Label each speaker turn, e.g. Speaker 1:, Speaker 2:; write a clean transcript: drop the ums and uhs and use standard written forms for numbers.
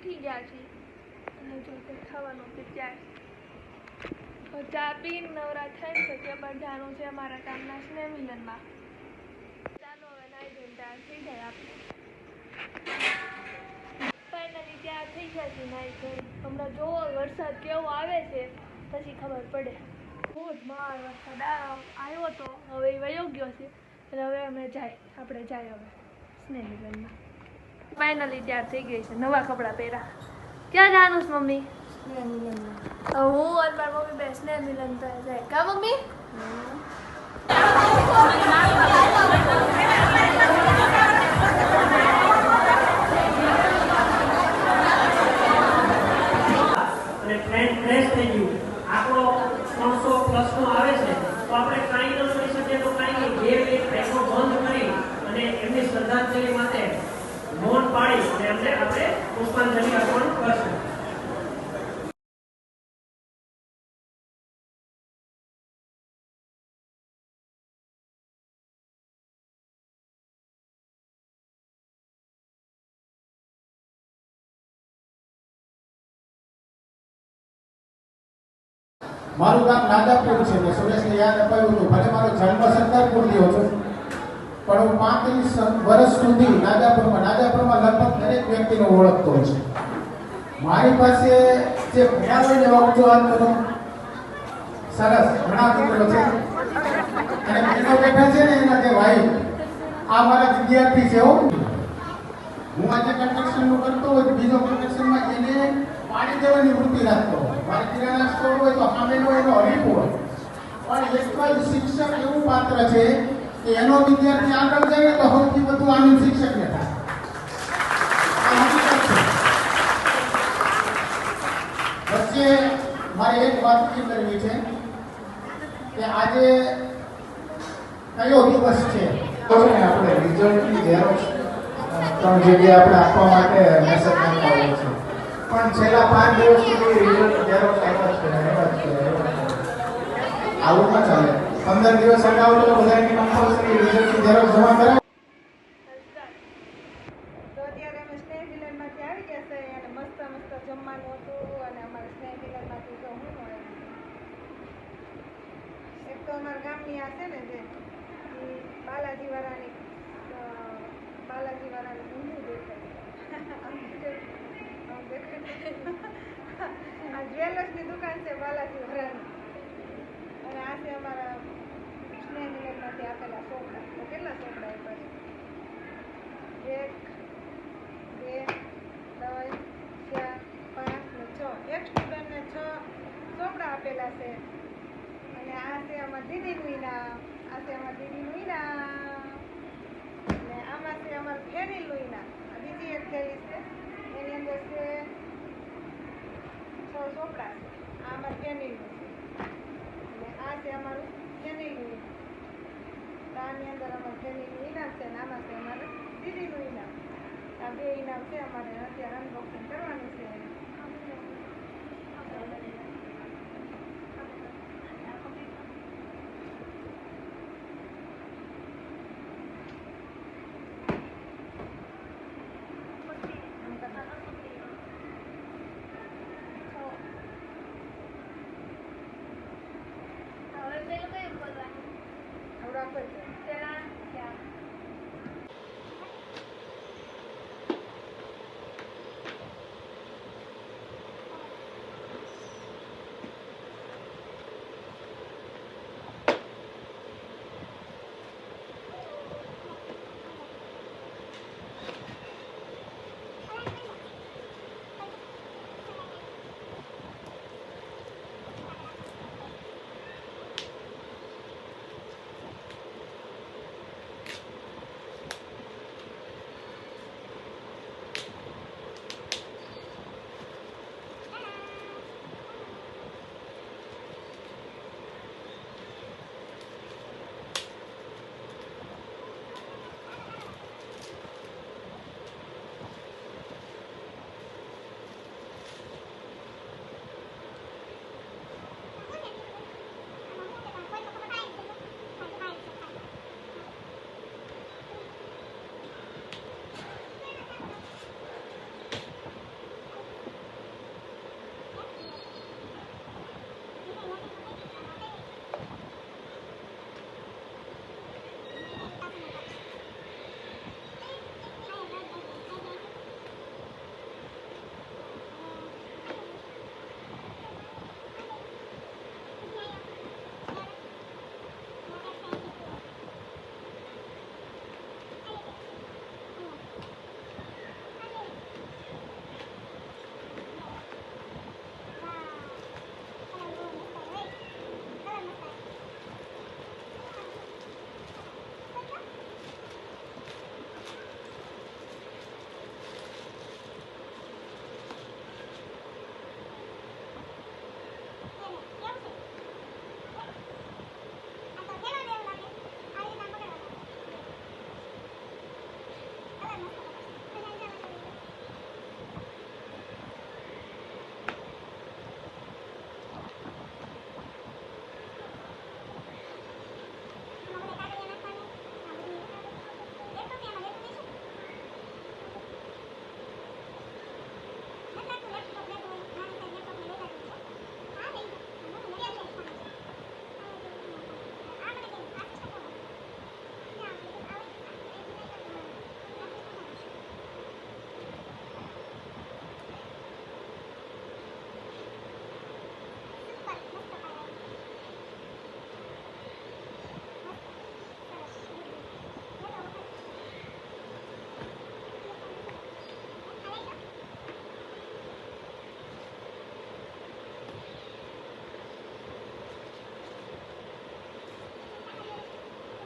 Speaker 1: ઉઠી ગયા છીએ અને જો તે ખાવાનું તૈયાર ચા પીને નવરા થઈને પછી અમારે જવાનું છે અમારા ગામના સ્નેહ મિલનમાં. ચાલો હવે નાઈ ધોઈને તૈયાર થઈ જાય આપણે. ફાઇનલી તૈયાર થઈ ગયા છે નાઈ ધોઈને. હમણાં જોવો વરસાદ કેવો આવે છે પછી ખબર પડે. ધોધમાર વરસાદ આવ્યો તો હવે એ વયો ગયો છે અને હવે આપણે જાય હવે સ્નેહ મિલનમાં. ફાઇનલી તૈયાર થઈ ગઈ છે, નવા કપડાં પહેર્યા. ક્યાં જવાનું છે મમ્મી? સ્નેહ મિલનમાં. હું અને મારી મમ્મી બે સ્નેહ મિલન જાય. કા મમ્મી?
Speaker 2: ફ્રેશ થઈ ગયું. આપણો 300 પ્લસનો આવે છે તો આપણે કાંઈ ન કરી શકીએ તો કાંઈ નહીં, 2 મિનિટ આંખો બંધ કરી અને એમની શ્રદ્ધાંજલિ માટે મૌન પાડી અને એમને આપણે પુષ્પાંજલિ અર્પણ કરશું.
Speaker 3: મારું ગામ નાદાપુર છે. મેં સુરેશને યાદ અપાયું હતું. ભલે મારો જન્મ સરદારપુર થયો છે પણ હું 35 વર્ષ સુધી નાદાપુરમાં લગભગ દરેક વ્યક્તિને ઓળખતો છે. મારી પાસે જે ભણ્યા હોય ને એવા ઊંચો હાથ કરો. સરસ, ઘણા મિત્રો છે અને બહેનો બેઠા છે ને એના કે ભાઈ આ મારા વિદ્યાર્થી છે. હું આજે કન્સ્ટ્રક્શનનું કરતો હોય, બીજો કન્સ્ટ્રક્શનમાં એને પાણી દેવાની વૃત્તિ રાખતો હોય. મારે કિરાના સ્ટોર હોય તો સામેનો એનો હરીફ હોય. પણ એક જ શિક્ષક એવું પાત્ર છે કે એનો વિદ્યાર્થી આગળ જાય ને તો સૌથી વધુ આનંદ શિક્ષકને થાય. વચ્ચે મારે એક વાત કરવી છે કે આજે કયો દિવસ છે? આપણે રિઝલ્ટની ઝેરોક્ષ 3 જગ્યાએ આપણે આપવા માટે મેસેજ નાખતા હોઈએ છીએ, પણ છેલ્લા 5 દિવસ સુધી રિઝલ્ટ ઝેરોક્ષ આવ્યા જ છે. આવું ન ચાલે. 15 દિવસ અગાઉ તો બધાની કમ્પલસરી રિઝલ્ટની ઝેરોક્ષ જમા કરાવો.
Speaker 4: તો અત્યારે અમે સ્નેહ મિલનમાંથી આવી ગયા છે અને મસ્ત જમવાનું હતું અને અમારે સ્નેહ મિલનમાંથી તો હું એક તો અમારા ગામની આ છે ને જે બાલાજીવાળાની ઊંધું દેખાય આ જ્વેલર્સની દુકાન છે બાલાજીવાળાની અને આ છે અમારા સ્નેહ મિલનમાંથી આપેલા ચોપડા. તો કેટલા ચોપડા આપ્યા? 1 2 3 4 5 ને 6. એક સ્ટુડન્ટને 6 ચોપડા આપેલા છે અને આ છે અમારા દીદીનું ઇનામ. આ છે અમારા દીદીનું ઇનામ અને આમાં છે અમારું ફેરીનું ઇનામ. આ બીજી એક થેલી છે એની અંદર છે 6 ચોપડા છે. આ અમારું ફેરીનું છે અને આ છે અમારું ફેરીનું ઇનામ. આની અંદર અમારું ફેરીનું ઇનામ છે અને આમાં છે અમારું દીદીનું ઇનામ. આ 2 ઇનામ છે અમારે અત્યારે અનબોક્સિંગ કરવાનું છે.